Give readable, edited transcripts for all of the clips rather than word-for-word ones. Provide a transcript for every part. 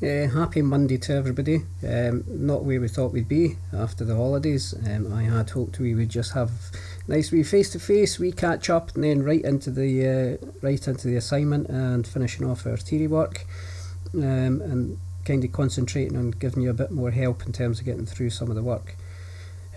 Happy Monday to everybody. Not where we thought we'd be after the holidays. I had hoped we would just have nice wee face to face, we catch up, and then right into the assignment and finishing off our theory work, and kind of concentrating on giving you a bit more help in terms of getting through some of the work.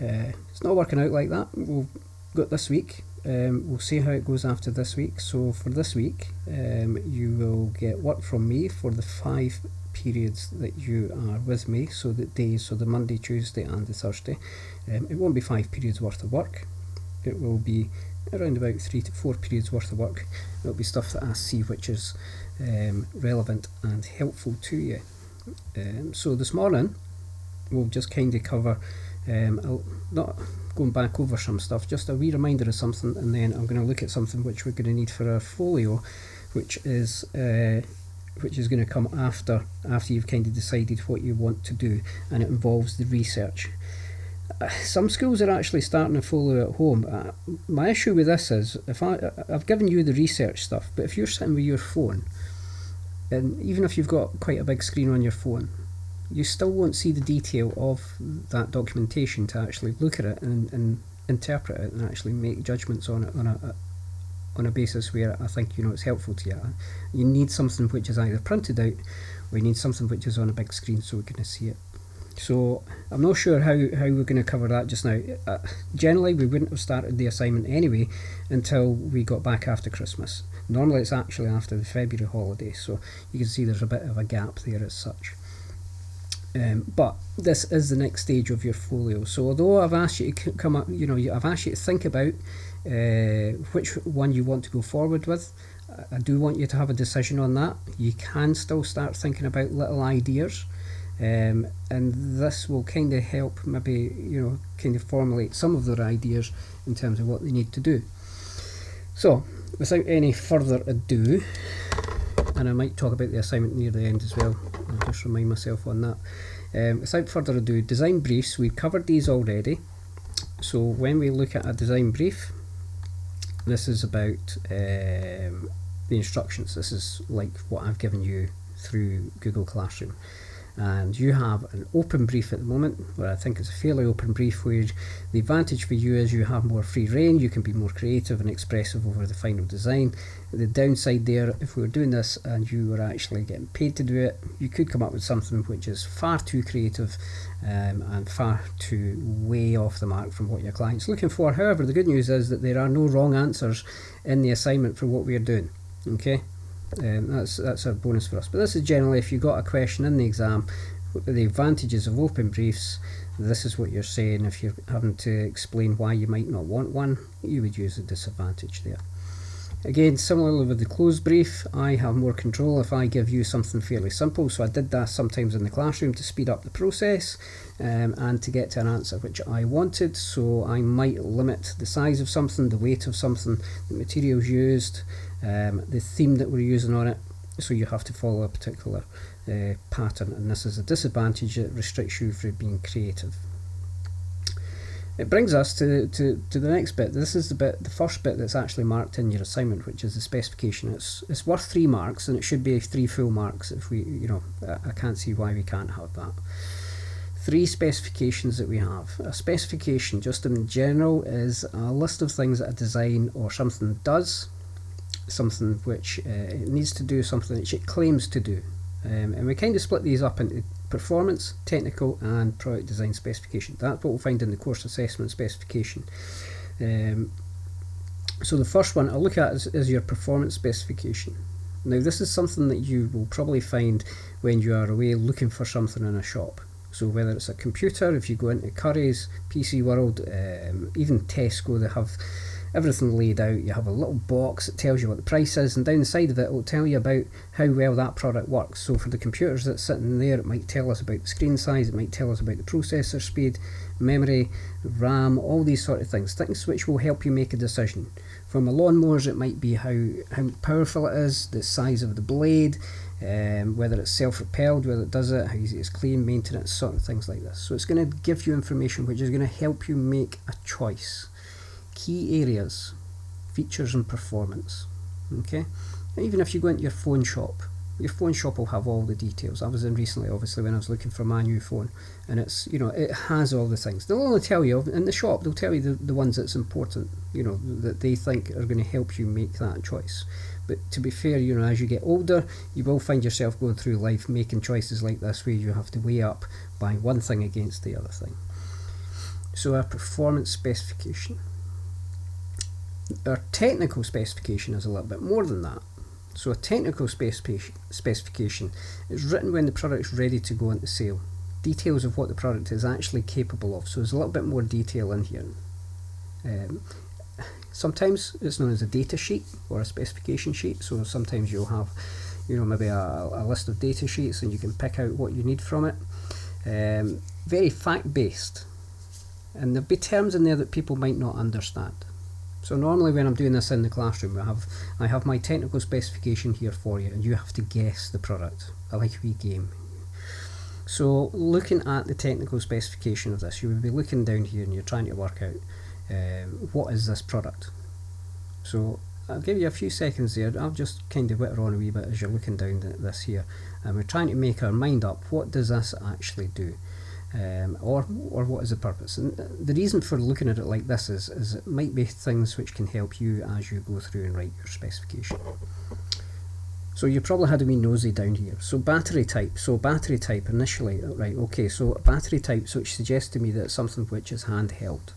It's not working out like that. We've got this week. We'll see how it goes after this week. So for this week, you will get work from me for the 5 periods that you are with me, so the days, so the Monday, Tuesday and the Thursday. It won't be 5 periods worth of work. It will be around about 3 to 4 periods worth of work. It'll be stuff that I see which is relevant and helpful to you. So this morning we'll just kind of cover, not going back over some stuff, just a wee reminder of something, and then I'm going to look at something which we're going to need for our folio, which is going to come after you've kind of decided what you want to do, and it involves the research. Some schools are actually starting a folio at home. My issue with this is, I've given you the research stuff, but if you're sitting with your phone, and even if you've got quite a big screen on your phone, you still won't see the detail of that documentation to actually look at it and interpret it and actually make judgments on it on a basis where I think it's helpful to you. You need something which is either printed out, or you need something which is on a big screen so we're going to see it. So I'm not sure how we're going to cover that just now. Generally we wouldn't have started the assignment anyway until we got back after Christmas. Normally it's actually after the February holiday, so you can see there's a bit of a gap there as such. But this is the next stage of your folio. So although I've asked you to come up, I've asked you to think about which one you want to go forward with, I do want you to have a decision on that. You can still start thinking about little ideas, and this will kind of help maybe kind of formulate some of their ideas in terms of what they need to do. So without any further ado, and I might talk about the assignment near the end as well, I'll just remind myself on that. Without further ado, design briefs, we've covered these already. So when we look at a design brief, this is about the instructions. This is like what I've given you through Google Classroom. And you have an open brief at the moment, where I think it's a fairly open brief, where the advantage for you is you have more free rein, you can be more creative and expressive over the final design. The downside there, if we were doing this and you were actually getting paid to do it, you could come up with something which is far too creative and far too way off the mark from what your client's looking for. However, the good news is that there are no wrong answers in the assignment for what we're doing. Okay. That's a bonus for us. But this is generally, if you got a question in the exam, the advantages of open briefs, this is what you're saying. If you're having to explain why you might not want one, you would use a disadvantage there. Again, similarly with the closed brief, I have more control if I give you something fairly simple. So I did that sometimes in the classroom to speed up the process and to get to an answer which I wanted. So I might limit the size of something, the weight of something, the materials used, the theme that we're using on it. So you have to follow a particular pattern, and this is a disadvantage. It restricts you from being creative. It brings us to the next bit. This is the first bit that's actually marked in your assignment, which is the specification. It's worth 3 marks, and it should be 3 full marks. If we, I can't see why we can't have that. 3 specifications that we have. A specification, just in general, is a list of things that a design or something does, something which it needs to do, something which it claims to do. And we kind of split these up into performance, technical and product design specification. That's what we'll find in the course assessment specification. So the first one I'll look at is your performance specification. Now this is something that you will probably find when you are away looking for something in a shop. So whether it's a computer, if you go into Curry's, PC World, even Tesco, they have everything laid out. You have a little box that tells you what the price is, and down the side of it will tell you about how well that product works. So for the computers that's sitting there, it might tell us about the screen size, it might tell us about the processor speed, memory, RAM, all these sort of things which will help you make a decision. From a lawnmowers, it might be how powerful it is, the size of the blade, whether it's self-propelled, whether it does it, how easy it's clean, maintenance, sort of things like this. So it's going to give you information which is going to help you make a choice. Key areas, features and performance. Okay, even if you go into your phone shop, Your phone shop will have all the details. I was in recently, obviously, when I was looking for my new phone, and it's, it has all the things. They'll only tell you in the shop. They'll tell you the ones that's important, that they think are going to help you make that choice. But to be fair, as you get older, you will find yourself going through life making choices like this, where you have to weigh up buying one thing against the other thing. So our performance specification. Our technical specification is a little bit more than that. So a technical specification is written when the product's ready to go into sale. Details of what the product is actually capable of. So there's a little bit more detail in here. Sometimes it's known as a data sheet or a specification sheet. So sometimes you'll have, maybe a list of data sheets, and you can pick out what you need from it. Very fact-based. And there'll be terms in there that people might not understand. So normally when I'm doing this in the classroom, I have my technical specification here for you, and you have to guess the product. I like a wee game. So looking at the technical specification of this, you would be looking down here and you're trying to work out what is this product. So I'll give you a few seconds there. I'll just kind of whitter on a wee bit as you're looking down this here, and we're trying to make our mind up. What does this actually do? Or what is the purpose? And the reason for looking at it like this is it might be things which can help you as you go through and write your specification. So you probably had a wee nosy down here. So battery type. So battery type initially, right? Okay. So battery type, which suggests to me that it's something which is handheld.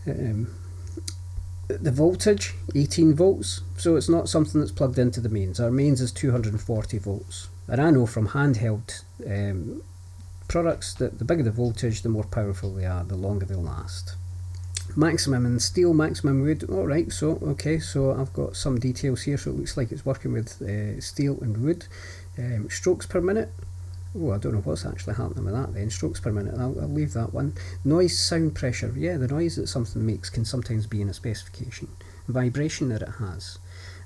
The voltage, 18 volts. So it's not something that's plugged into the mains. Our mains is 240 volts, and I know from handheld products that the bigger the voltage, the more powerful they are, the longer they'll last. Maximum in steel, maximum wood. Alright, so I've got some details here, so it looks like it's working with steel and wood. Strokes per minute. Oh, I don't know what's actually happening with that then. Strokes per minute, I'll leave that one. Noise, sound, pressure. Yeah, the noise that something makes can sometimes be in a specification. Vibration that it has.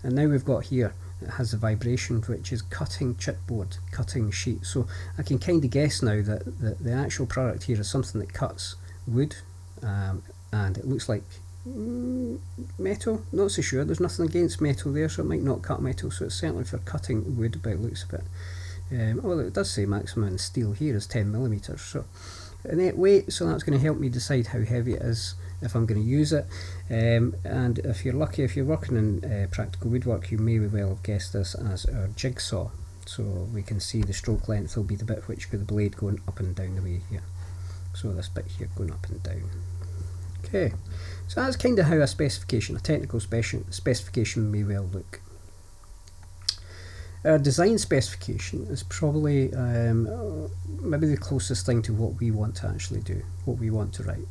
And now we've got here, it has a vibration which is cutting chipboard, cutting sheet. So I can kind of guess now that the actual product here is something that cuts wood, and it looks like metal. Not so sure. There's nothing against metal there, so it might not cut metal. So it's certainly for cutting wood by the looks of it. Well, it does say maximum in steel here is 10 millimeters. So net weight, so that's going to help me decide how heavy it is if I'm going to use it. And if you're lucky, if you're working in practical woodwork, you may well have guessed this as our jigsaw. So we can see the stroke length will be the bit which with the blade going up and down the way here. So this bit here going up and down. Okay, so that's kind of how a specification, a technical specification may well look. Our design specification is probably maybe the closest thing to what we want to actually do, what we want to write.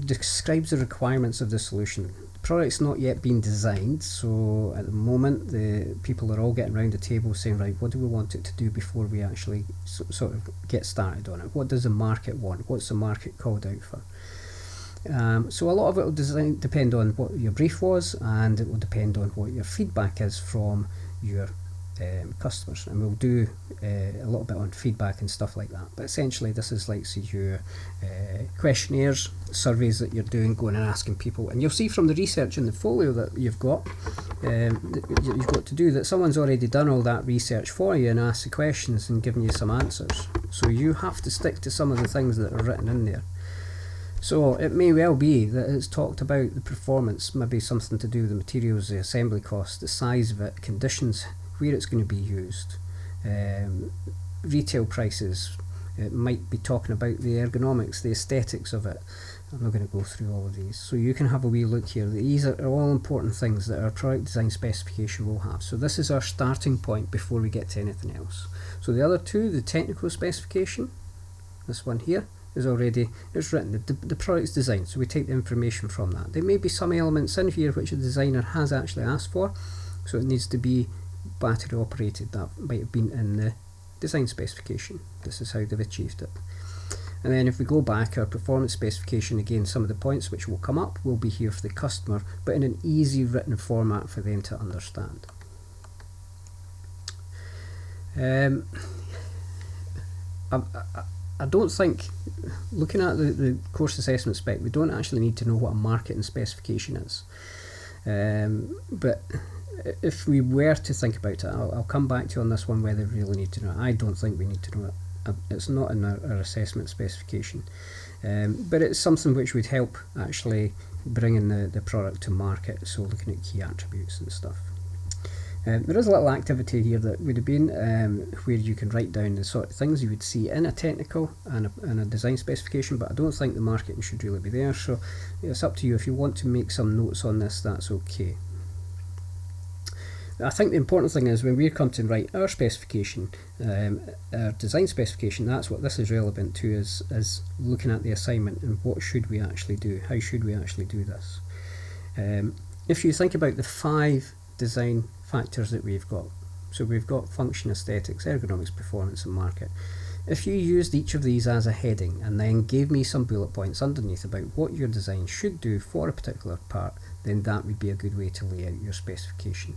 Describes the requirements of the solution. The product's not yet been designed, so at the moment the people are all getting around the table saying, right, what do we want it to do before we actually sort of get started on it? What does the market want? What's the market called out for? So a lot of it will depend on what your brief was, and it will depend on what your feedback is from your customers, and we'll do a little bit on feedback and stuff like that. But essentially this is like your questionnaires, surveys that you're doing, going and asking people, and you'll see from the research in the folio that you've got to do that someone's already done all that research for you and asked the questions and given you some answers. So you have to stick to some of the things that are written in there. So it may well be that it's talked about the performance, maybe something to do with the materials, the assembly cost, the size of it, conditions, where it's going to be used, retail prices. It might be talking about the ergonomics, the aesthetics of it. I'm not going to go through all of these. So you can have a wee look here. These are all important things that our product design specification will have. So this is our starting point before we get to anything else. So the other two, the technical specification, this one here, is already, it's written, the product's designed, so we take the information from that. There may be some elements in here which the designer has actually asked for, so it needs to be battery operated. That might have been in the design specification. This is how they've achieved it. And then if we go back, our performance specification, again, some of the points which will come up will be here for the customer, but in an easy written format for them to understand. I don't think, looking at the course assessment spec, we don't actually need to know what a marketing specification is. But if we were to think about it, I'll come back to you on this one whether we really need to know it. I don't think we need to know it. It's not in our assessment specification, but it's something which would help actually bringing the product to market, so looking at key attributes and stuff. There is a little activity here that would have been where you can write down the sort of things you would see in a technical and a design specification, but I don't think the marketing should really be there, so it's up to you. If you want to make some notes on this, that's okay. I think the important thing is when we come to write our specification, our design specification, that's what this is relevant to, is looking at the assignment and what should we actually do, how should we actually do this. If you think about the 5 design factors that we've got, so we've got function, aesthetics, ergonomics, performance and market. If you used each of these as a heading and then gave me some bullet points underneath about what your design should do for a particular part, then that would be a good way to lay out your specification.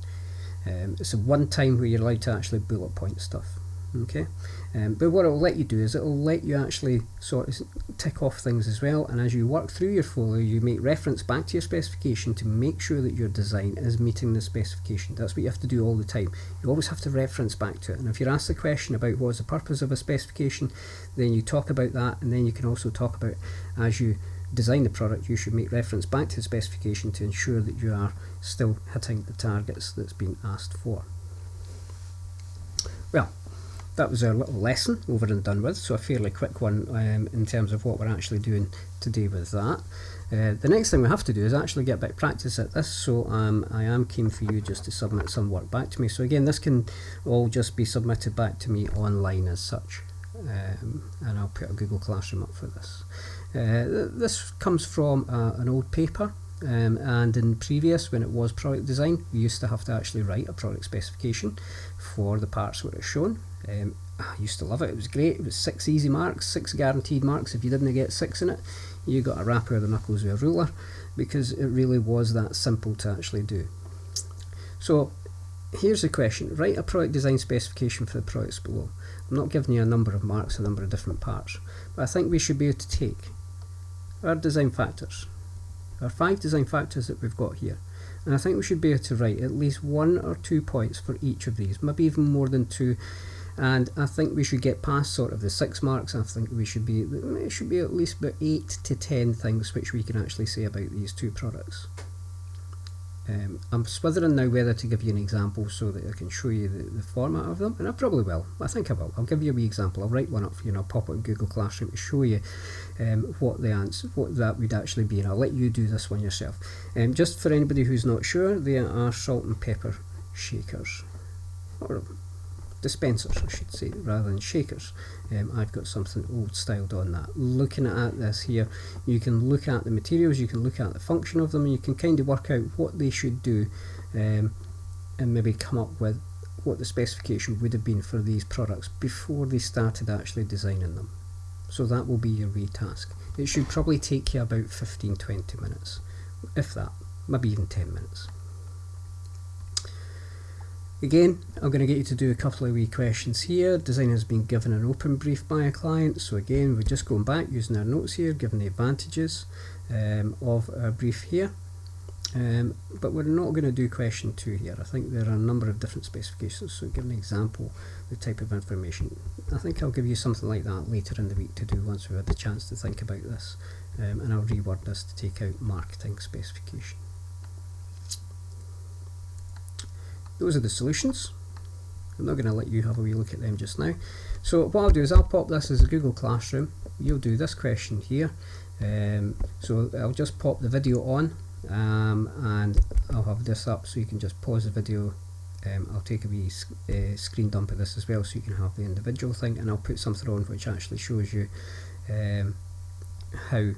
It's a one time where you're allowed to actually bullet point stuff. Okay, but what it'll let you do is it'll let you actually sort of tick off things as well, and as you work through your folio you make reference back to your specification to make sure that your design is meeting the specification. That's what you have to do all the time. You always have to reference back to it, and if you're asked the question about what's the purpose of a specification, then you talk about that, and then you can also talk about, as you design the product, you should make reference back to the specification to ensure that you are still hitting the targets that's been asked for. Well, that was our little lesson over and done with, so a fairly quick one in terms of what we're actually doing today with that. The next thing we have to do is actually get a bit of practice at this, so I am keen for you just to submit some work back to me. So again, this can all just be submitted back to me online as such, and I'll put a Google Classroom up for this. This comes from an old paper, and in previous, when it was product design, we used to have to actually write a product specification for the parts where it's shown. I used to love it. It was great. It was 6 easy marks, 6 guaranteed marks. If you didn't get 6 in it, you got a rap over the knuckles with a ruler, because it really was that simple to actually do. So here's the question: write a product design specification for the products below. I'm not giving you a number of marks, a number of different parts, but I think we should be able to take our design factors, our 5 design factors that we've got here, and I think we should be able to write at least 1 or 2 points for each of these, maybe even more than 2, and I think we should get past sort of the 6 marks. I think it should be at least about 8 to 10 things which we can actually say about these 2 products. I'm swithering now whether to give you an example so that I can show you the format of them, and I probably will. I think I will. I'll give you a wee example. I'll write one up for you and I'll pop it in Google Classroom to show you what that would actually be, and I'll let you do this one yourself. Just for anybody who's not sure, they are salt and pepper shakers, or dispensers I should say, rather than shakers. I've got something old styled on that. Looking at this here, you can look at the materials, you can look at the function of them, and you can kind of work out what they should do, and maybe come up with what the specification would have been for these products before they started actually designing them. So that will be your wee task. It should probably take you about 15-20 minutes, if that, maybe even 10 minutes. Again, I'm going to get you to do a couple of wee questions here. Design has been given an open brief by a client, so again we're just going back using our notes here, given the advantages of our brief here, but we're not going to do question 2 here. I think there are a number of different specifications, so give an example, the type of information. I think I'll give you something like that later in the week to do once we've had the chance to think about this, and I'll reword this to take out marketing specification. Those are the solutions. I'm not going to let you have a wee look at them just now. So what I'll do is I'll pop this as a Google Classroom. You'll do this question here. So I'll just pop the video on, and I'll have this up so you can just pause the video. I'll take a wee screen dump of this as well so you can have the individual thing, and I'll put something on which actually shows you how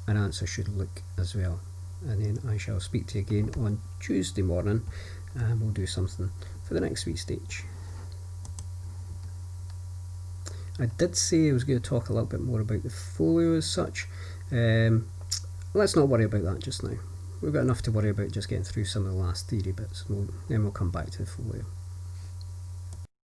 an answer should look as well. And then I shall speak to you again on Tuesday morning, and we'll do something for the next wee stage. I did say I was going to talk a little bit more about the folio as such. Let's not worry about that just now. We've got enough to worry about just getting through some of the last theory bits, then we'll come back to the folio.